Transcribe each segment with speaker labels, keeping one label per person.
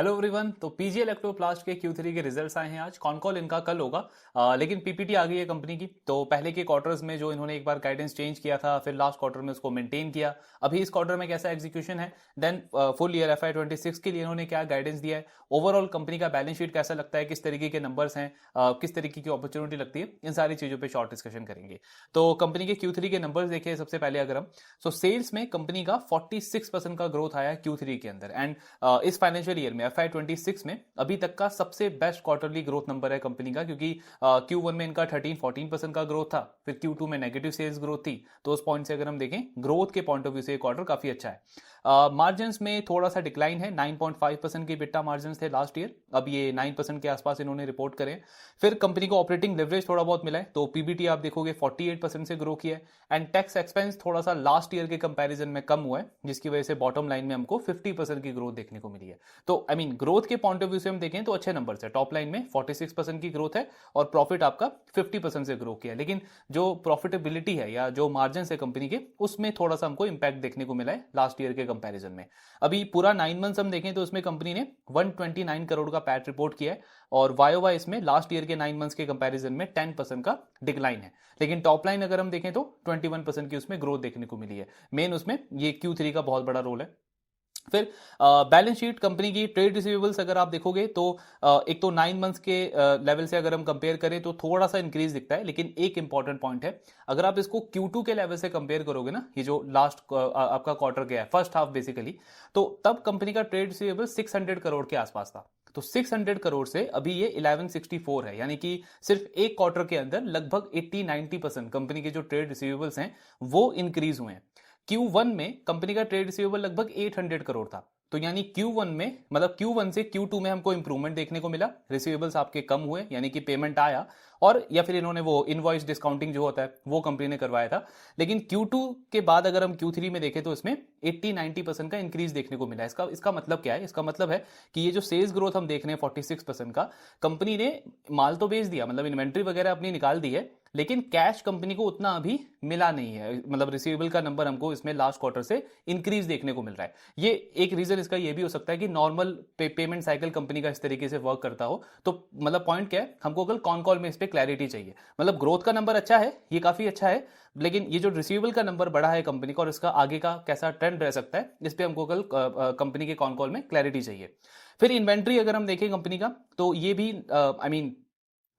Speaker 1: Hello everyone. तो PG Electroplast के Q3 के रिजल्ट्स आए हैं आज। कॉल इनका कल होगा, लेकिन पीपीटी आ गई है कंपनी की। तो पहले के क्वार्टर्स में जो इन्होंने एक बार गाइडेंस चेंज किया था, फिर लास्ट क्वार्टर में उसको मेंटेन किया। अभी इस क्वार्टर में कैसा एग्जीक्यूशन है, देन फुल ईयर FY26 के लिए इन्होंने क्या गाइडेंस दिया है, ओवरऑल कंपनी का बैलेंस शीट कैसा लगता है, किस तरीके के नंबर्स हैं, किस तरीके की अपॉर्चुनिटी लगती है, इन सारी चीजों पर शॉर्ट डिस्कशन करेंगे। तो कंपनी के Q3 के नंबर्स देखिए सबसे पहले अगर हम, सो सेल्स में कंपनी का 46% का ग्रोथ आया है Q3 के अंदर। एंड इस फाइनेंशियल ईयर में FY26 में अभी तक का सबसे बेस्ट क्वार्टरली ग्रोथ नंबर है कंपनी का, क्योंकि Q1 में इनका 13-14% का ग्रोथ था, फिर Q2 में नेगेटिव सेल्स ग्रोथ थी। तो उस पॉइंट से अगर हम देखें ग्रोथ के पॉइंट ऑफ व्यू से क्वार्टर काफी अच्छा है। मार्जिन में थोड़ा सा डिक्लाइन है, 9.5% के बिट्टा मार्जिन थे लास्ट ईयर, अब ये 9% के आसपास इन्होंने रिपोर्ट करे। फिर कंपनी को ऑपरेटिंग लेवरेज थोड़ा बहुत मिला है, तो पीबीटी आप देखोगे 48% से ग्रो किया है। एंड टैक्स एक्सपेंस थोड़ा सा लास्ट ईयर के कंपैरिजन में कम हुआ है, जिसकी वजह से बॉटम लाइन में हमको 50% की ग्रोथ देखने को मिली है। तो आई मीन ग्रोथ के पॉइंट ऑफ व्यू से हम देखें तो अच्छे नंबर है। टॉप लाइन में 46% की ग्रोथ है और प्रॉफिट आपका 50% से ग्रो किया है। लेकिन जो प्रॉफिटेबिलिटी है या जो मार्जिन है कंपनी के, उसमें थोड़ा सा हमको इंपैक्ट देखने को मिला है लास्ट ईयर के कंपैरिजन में। अभी पूरा 9 मंथ्स हम देखें तो उसमें कंपनी ने 129 करोड़ का पैट रिपोर्ट किया है, और वाई इसमें लास्ट ईयर के 9 मंथ्स के कंपैरिजन में 10% का डिक्लाइन है। लेकिन टॉप लाइन अगर हम देखें तो 21% की उसमें ग्रोथ देखने को मिली है। मेन उसमें ये Q3 का बहुत बड़ा रोल है। फिर बैलेंस शीट कंपनी की, ट्रेड रिसीवेबल्स अगर आप देखोगे तो एक तो 9 मंथ्स के लेवल से अगर हम कंपेयर करें तो थोड़ा सा इंक्रीज दिखता है। लेकिन एक इंपॉर्टेंट पॉइंट है, अगर आप इसको Q2 के लेवल से कंपेयर करोगे ना, ये जो लास्ट आपका क्वार्टर गया है, फर्स्ट हाफ बेसिकली, तो तब कंपनी का ट्रेड रिसीवेबल 600 करोड़ के आसपास था। तो 600 करोड़ से अभी ये 1164 है, यानी कि सिर्फ एक क्वार्टर के अंदर लगभग 80-90% कंपनी के जो ट्रेड रिसीवेबल्स हैं वो इंक्रीज हुए हैं। Q1 में कंपनी का ट्रेड रिसीवेबल लगभग 800 करोड़ था। तो यानी Q1 में, मतलब Q1 से Q2 में हमको इंप्रूवमेंट देखने को मिला, रिसीवेबल्स आपके कम हुए, यानी कि पेमेंट आया, और या फिर इन्होंने वो इनवॉइस डिस्काउंटिंग जो होता है वो कंपनी ने करवाया था। लेकिन Q2 के बाद अगर हम Q3 में देखें तो इसमें 80-90% का इंक्रीज देखने को मिला है। इसका मतलब क्या है? इसका मतलब है कि ये जो सेल्स ग्रोथ हम देख रहे हैं 46% का, कंपनी ने माल तो बेच दिया, मतलब इन्वेंट्री वगैरह अपनी निकाल दी है, लेकिन कैश कंपनी को उतना अभी मिला नहीं है। मतलब रिसीवेबल का नंबर हमको इसमें लास्ट क्वार्टर से इंक्रीज देखने को मिल रहा है। ये एक रीजन इसका ये भी हो सकता है कि नॉर्मल पेमेंट साइकिल कंपनी का इस तरीके से वर्क करता हो। तो मतलब पॉइंट क्या है, हमको कल कॉल में इस पर क्लैरिटी चाहिए। मतलब ग्रोथ का नंबर अच्छा है, ये काफी अच्छा है, लेकिन ये जो रिसीवेबल का नंबर बढ़ा है कंपनी का और इसका आगे का कैसा ट्रेंड रह सकता है, इस पे हमको कल कंपनी के कॉल में क्लैरिटी चाहिए। फिर इन्वेंट्री अगर हम देखें कंपनी का, तो ये भी आई मीन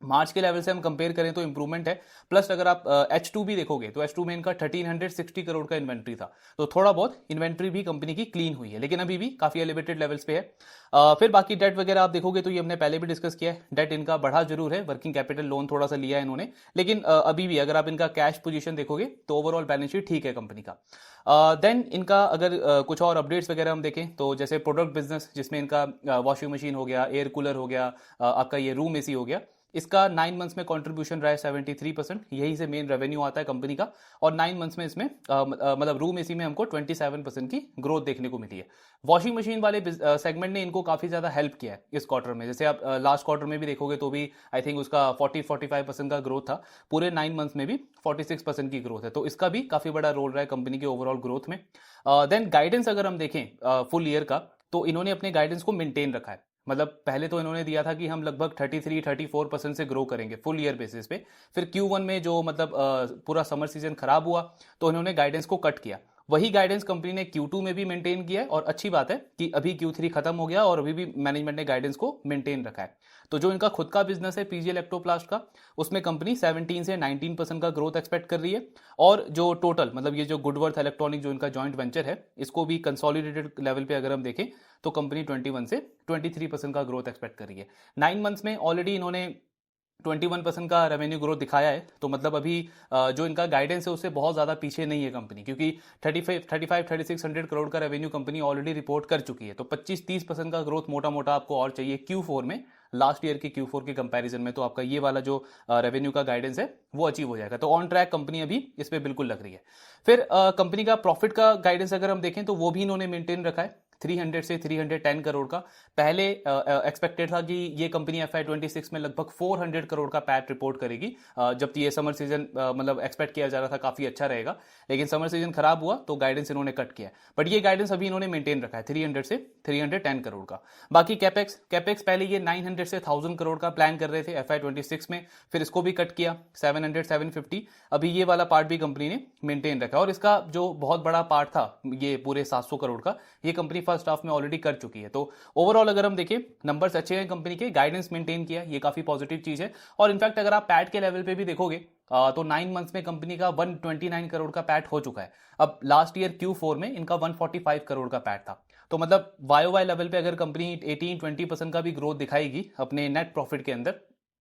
Speaker 1: मार्च के लेवल से हम कंपेयर करें तो इंप्रूवमेंट है। प्लस अगर आप H2 भी देखोगे तो H2 में इनका 1360 करोड़ का इन्वेंट्री था। तो थोड़ा बहुत इन्वेंट्री भी कंपनी की क्लीन हुई है, लेकिन अभी भी काफी एलिवेटेड लेवल्स पे है। फिर बाकी डेट वगैरह आप देखोगे तो ये हमने पहले भी डिस्कस किया है, डेट इनका बढ़ा जरूर है, वर्किंग कैपिटल लोन थोड़ा सा लिया है इन्होंने, लेकिन अभी भी अगर आप इनका कैश पोजीशन देखोगे तो ओवरऑल बैलेंस शीट ठीक है कंपनी का। देन इनका अगर कुछ और अपडेट्स वगैरह हम देखें तो जैसे प्रोडक्ट बिजनेस, जिसमें इनका वॉशिंग मशीन हो गया, एयर कूलर हो गया, आपका ये रूम एसी हो गया, इसका 9 मंथ्स में कंट्रीब्यूशन रहा है 73%, यही से मेन रेवेन्यू आता है कंपनी का। और 9 मंथ्स में इसमें मतलब रूम एसी में हमको 27% की ग्रोथ देखने को मिली है। वॉशिंग मशीन वाले सेगमेंट ने इनको काफी ज्यादा हेल्प किया है इस क्वार्टर में। जैसे आप लास्ट क्वार्टर में भी देखोगे तो भी आई थिंक उसका 40-45% का ग्रोथ था, पूरे 9 मंथ्स में भी 46% की ग्रोथ है। तो इसका भी काफी बड़ा रोल रहा है कंपनी के ओवरऑल ग्रोथ में। देन गाइडेंस अगर हम देखें फुल ईयर का, तो इन्होंने अपने गाइडेंस को मेंटेन रखा है। मतलब पहले तो इन्होंने दिया था कि हम लगभग 33-34% से ग्रो करेंगे फुल ईयर बेसिस पे। फिर Q1 में जो मतलब पूरा समर सीजन खराब हुआ तो इन्होंने गाइडेंस को कट किया। वही गाइडेंस कंपनी ने Q2 में भी मेंटेन किया है, और अच्छी बात है कि अभी Q3 खत्म हो गया और अभी भी मैनेजमेंट ने गाइडेंस को मेंटेन रखा है। तो जो इनका खुद का बिजनेस है पीजी इलेक्ट्रोप्लास्ट का, उसमें कंपनी 17 से 19% का ग्रोथ एक्सपेक्ट कर रही है। और जो टोटल मतलब ये जो गुडवर्थ इलेक्ट्रॉनिक जो इनका जॉइंट वेंचर है, इसको भी कंसोलिडेटेड लेवल पे अगर हम देखें तो कंपनी 21 से 23% का ग्रोथ एक्सपेक्ट कर रही है। 9 मंथ्स में ऑलरेडी इन्होंने 21% का रेवेन्यू ग्रोथ दिखाया है। तो मतलब अभी जो इनका गाइडेंस है उससे बहुत ज़्यादा पीछे नहीं है कंपनी, क्योंकि 3600 करोड़ का रेवेन्यू कंपनी ऑलरेडी रिपोर्ट कर चुकी है। तो 25-30% का ग्रोथ मोटा मोटा आपको और चाहिए Q4 में, लास्ट ईयर के Q4 के कंपैरिजन में। तो आपका ये वाला जो रेवेन्यू का गाइडेंस है वो अचीव हो जाएगा। तो ऑन ट्रैक कंपनी अभी इस पर बिल्कुल लग रही है। फिर कंपनी का प्रॉफिट का गाइडेंस अगर हम देखें तो वो भी इन्होंने मेंटेन रखा है, 300 से 310 करोड़ का। पहले एक्सपेक्टेड था कि ये कंपनी FY26 में लगभग 400 करोड़ का पैट रिपोर्ट करेगी, जब ये समर सीजन मतलब एक्सपेक्ट किया जा रहा था काफी अच्छा रहेगा, लेकिन समर सीजन खराब हुआ तो गाइडेंस इन्होंने कट किया। बट ये गाइडेंस अभी इन्होंने मेंटेन रखा है 300 से 310 करोड़ का। बाकी कैपेक्स पहले ये 900 से 1000 करोड़ का प्लान कर रहे थे FY26 में, फिर इसको भी कट किया 700 750। अभी ये वाला पार्ट भी कंपनी ने मेंटेन रखा है, और इसका जो बहुत बड़ा पार्ट था ये पूरे 700 करोड़ का, ये कंपनी फर्स्ट हाफ में ऑलरेडी कर चुकी है। तो ओवरऑल अगर हम देखें नंबर्स अच्छे हैं कंपनी के, गाइडेंस मेंटेन किया, ये काफी पॉजिटिव चीज है। और इनफैक्ट अगर आप पैट के लेवल पे भी देखोगे तो 9 मंथ्स में कंपनी का 129 करोड़ का पैट हो चुका है। अब लास्ट ईयर Q4 में इनका 145 करोड़ का पैट था। तो मतलब YOY लेवल पे अगर कंपनी 18-20% का भी ग्रोथ दिखाएगी अपने नेट प्रॉफिट के अंदर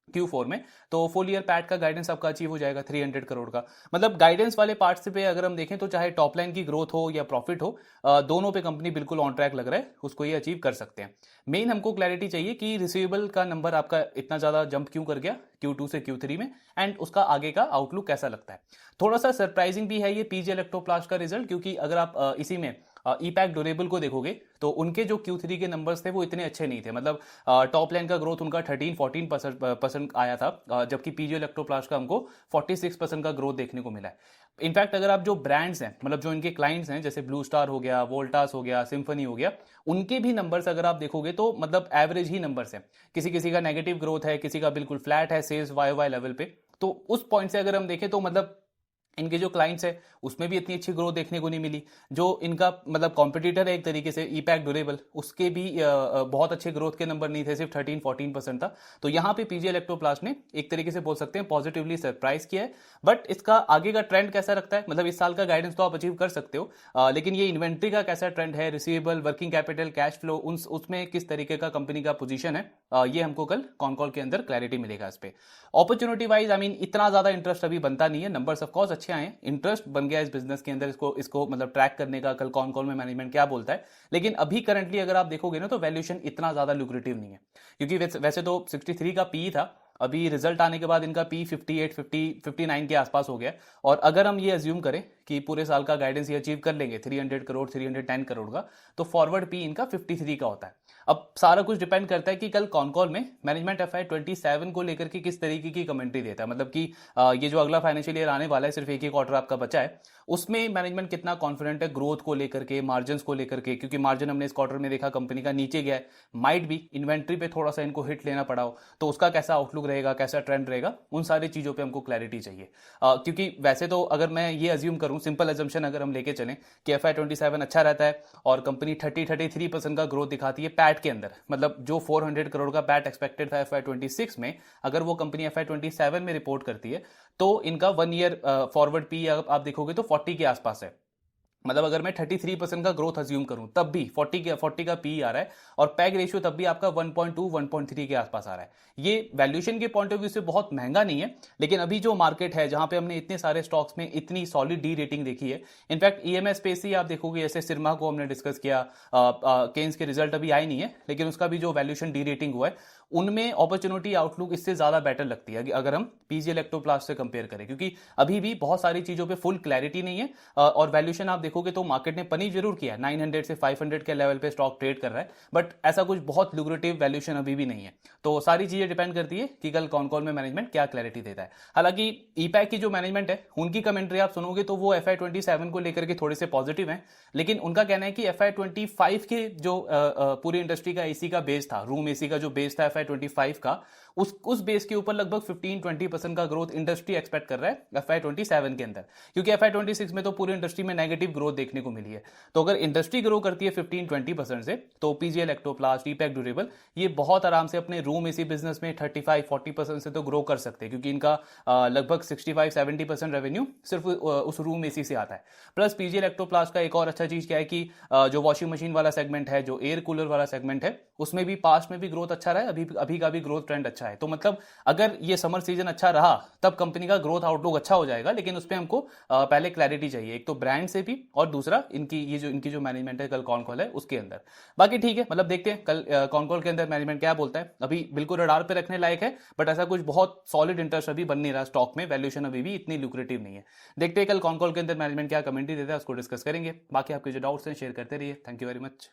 Speaker 1: Q4 में, तो फुल ईयर पैट का गाइडेंस आपका अचीव हो जाएगा 300 करोड़ का। मतलब गाइडेंस वाले पार्ट्स पे अगर हम देखें तो चाहे टॉप लाइन की ग्रोथ हो या प्रॉफिट हो, दोनों पे कंपनी बिल्कुल ऑन ट्रैक लग रहा है, उसको ये अचीव कर सकते हैं। मेन हमको क्लैरिटी चाहिए कि रिसीवेबल का नंबर आपका इतना ज्यादा जंप क्यों कर गया Q2 से Q3 में, एंड उसका आगे का आउटलुक कैसा लगता है। थोड़ा सा सरप्राइजिंग भी है ये PG इलेक्ट्रोप्लास्ट का रिजल्ट, क्योंकि अगर आप इसी में ईपैक ड्यूरेबल को देखोगे तो उनके जो Q3 के नंबर्स थे वो इतने अच्छे नहीं थे। मतलब टॉप लाइन का ग्रोथ उनका 13-14% आया था, जबकि PG इलेक्ट्रोप्लास्ट का हमको 46% का ग्रोथ देखने को मिला है। इनफैक्ट अगर आप जो ब्रांड्स हैं, मतलब जो इनके क्लाइंट्स हैं, जैसे ब्लू स्टार हो गया, वोल्टास हो गया, सिम्फनी हो गया, उनके भी नंबर्स अगर आप देखोगे तो मतलब एवरेज ही नंबर्स हैं। किसी किसी का नेगेटिव ग्रोथ है, किसी का बिल्कुल फ्लैट है सेल्स YOY लेवल पे। तो उस पॉइंट से अगर हम देखें तो मतलब इनके जो क्लाइंट्स है उसमें भी इतनी अच्छी ग्रोथ देखने को नहीं मिली। जो इनका मतलब कॉम्पिटिटर है एक तरीके से ईपैक ड्यूरेबल, उसके भी बहुत अच्छे ग्रोथ के नंबर नहीं थे, सिर्फ 13-14% था। तो यहाँ पे PG इलेक्ट्रोप्लास्ट ने एक तरीके से बोल सकते हैं पॉजिटिवली सरप्राइज किया है। बट इसका आगे का ट्रेंड कैसा रखता है, मतलब इस साल का गाइडेंस तो आप अचीव कर सकते हो, लेकिन ये इन्वेंट्री का कैसा ट्रेंड है, receivable, working capital, cash flow, उसमें किस तरीके का कंपनी का पोजीशन है, ये हमको कल कॉल के अंदर क्लैरिटी मिलेगा इस पे। अपॉर्चुनिटी वाइज इतना ज्यादा इंटरेस्ट अभी बनता नहीं है, नंबर्स ऑफ कोर्स अच्छे आए हैं, इंटरेस्ट बन गया इस बिजनेस के अंदर, इसको मतलब ट्रैक करने का, कल कॉल में मैनेजमेंट क्या बोलता है। लेकिन अभी करंटली अगर आप देखोगे ना तो वैल्यूएशन इतना ज्यादा लुक्रेटिव नहीं है, क्योंकि वैसे तो 63 का पी था, अभी रिजल्ट आने के बाद इनका पी 58-59 के आसपास हो गया। और अगर हम ये अज्यूम करें कि पूरे साल का गाइडेंस ये अचीव कर लेंगे 300 करोड़ 310 करोड़ का, तो फॉरवर्ड पी इनका 53 का होता है। अब सारा कुछ डिपेंड करता है कि कल कॉल में मैनेजमेंट FY27 को लेकर के किस तरीके की कमेंट्री देता है। मतलब कि ये जो अगला फाइनेंशियल ईयर आने वाला है, सिर्फ एक ही क्वार्टर आपका बचा है, उसमें मैनेजमेंट कितना कॉन्फिडेंट है ग्रोथ को लेकर के, मार्जिन को लेकर के, क्योंकि मार्जिन हमने इस क्वार्टर में देखा कंपनी का नीचे गया है, माइट भी इन्वेंट्री पे थोड़ा सा इनको हिट लेना पड़ा हो, तो उसका कैसा आउटलुक रहेगा, कैसा ट्रेंड रहेगा, उन सारी चीजों पे हमको क्लैरिटी चाहिए। क्योंकि वैसे तो अगर मैं ये अज्यूम करूं, सिंपल अजम्पशन अगर हम लेके चलें कि FY27 अच्छा रहता है और कंपनी 33% का ग्रोथ दिखाती है पैट के अंदर, मतलब जो 400 करोड़ का पैट एक्सपेक्टेड था FY26 में, अगर वो कंपनी FY27 में रिपोर्ट करती है तो इनका 1 ईयर फॉरवर्ड पी आप देखोगे तो 40 के आसपास है। मतलब अगर मैं 33% का ग्रोथ अज्यूम करूं तब भी 40 का पी आ रहा है, और पैग रेशियो तब भी आपका 1.2-1.3 के आसपास आ रहा है। ये वैल्यूएशन के पॉइंट ऑफ व्यू से बहुत महंगा नहीं है, लेकिन अभी जो मार्केट है जहां पे हमने इतने सारे स्टॉक्स में इतनी सॉलिड डी रेटिंग देखी है, इनफैक्ट EMS स्पेस ही आप देखोगे, जैसे सिरमा को हमने डिस्कस किया, केन्स के रिजल्ट अभी आए नहीं है, लेकिन उसका भी जो वैल्यूएशन डी रेटिंग हुआ है, उनमें अपॉर्चुनिटी आउटलुक इससे ज्यादा बेटर लगती है अगर हम PG इलेक्ट्रोप्लास्ट से कंपेयर करें, क्योंकि अभी भी बहुत सारी चीजों पे फुल क्लैरिटी नहीं है। और वैल्यूएशन आप देखोगे तो मार्केट ने पनी जरूर किया, 900 से 500 के लेवल पे स्टॉक ट्रेड कर रहा है, बट ऐसा कुछ बहुत लुक्रेटिव वैल्यूएशन अभी भी नहीं है। तो सारी चीजें डिपेंड करती है कि कल कॉल में मैनेजमेंट क्या क्लैरिटी देता है। हालांकि ईपैक की जो मैनेजमेंट है उनकी कमेंट्री आप सुनोगे तो वो FY27 को लेकर के थोड़े से पॉजिटिव है, लेकिन उनका कहना है कि FY25 के जो पूरी इंडस्ट्री का एसी का बेस था, रूम एसी का जो बेस था FY25 का, उस बेस के ऊपर लगभग 15-20% का ग्रोथ इंडस्ट्री एक्सपेक्ट कर रहा है FY27 के अंदर, क्योंकि FY26 में तो पूरी इंडस्ट्री में नेगेटिव ग्रोथ देखने को मिली है। तो अगर इंडस्ट्री ग्रो करती है 15-20% से, तो PG इलेक्ट्रोप्लास्ट, ईपैक ड्यूरेबल, ये बहुत आराम से अपने रूम एसी बिजनेस में 35-40% से तो ग्रो कर सकते हैं, क्योंकि इनका लगभग 65-70% रेवेन्यू सिर्फ उस रूम एसी से आता है। प्लस PG इलेक्ट्रोप्लास्ट का एक और अच्छा चीज क्या है कि जो वॉशिंग मशीन वाला सेगमेंट है, जो एयर कूलर वाला सेगमेंट है, उसमें भी पास्ट में भी ग्रोथ अच्छा रहा है, अभी का भी ग्रोथ ट्रेंड अच्छा है। तो मतलब अगर ये समर सीजन अच्छा रहा तब कंपनी का ग्रोथ आउटलुक अच्छा हो जाएगा, लेकिन उस पर हमको पहले क्लैरिटी चाहिए, एक तो ब्रांड से भी, और दूसरा इनकी जो मैनेजमेंट है कल कॉल है उसके अंदर। बाकी ठीक है, मतलब देखते हैं कल कॉल के अंदर मैनेजमेंट क्या बोलता है। अभी बिल्कुल रडार पे रखने लायक है, बट ऐसा कुछ बहुत सॉलिड इंटरेस्ट अभी बन नहीं रहा स्टॉक में, वैल्यूएशन अभी भी इतनी लुक्रेटिव नहीं है। देखते हैं कल कॉल के अंदर मैनेजमेंट क्या कमेंट्री देता है, उसको डिस्कस करेंगे। बाकी आपके जो डाउट्स हैं शेयर करते रहिए। Thank you very much.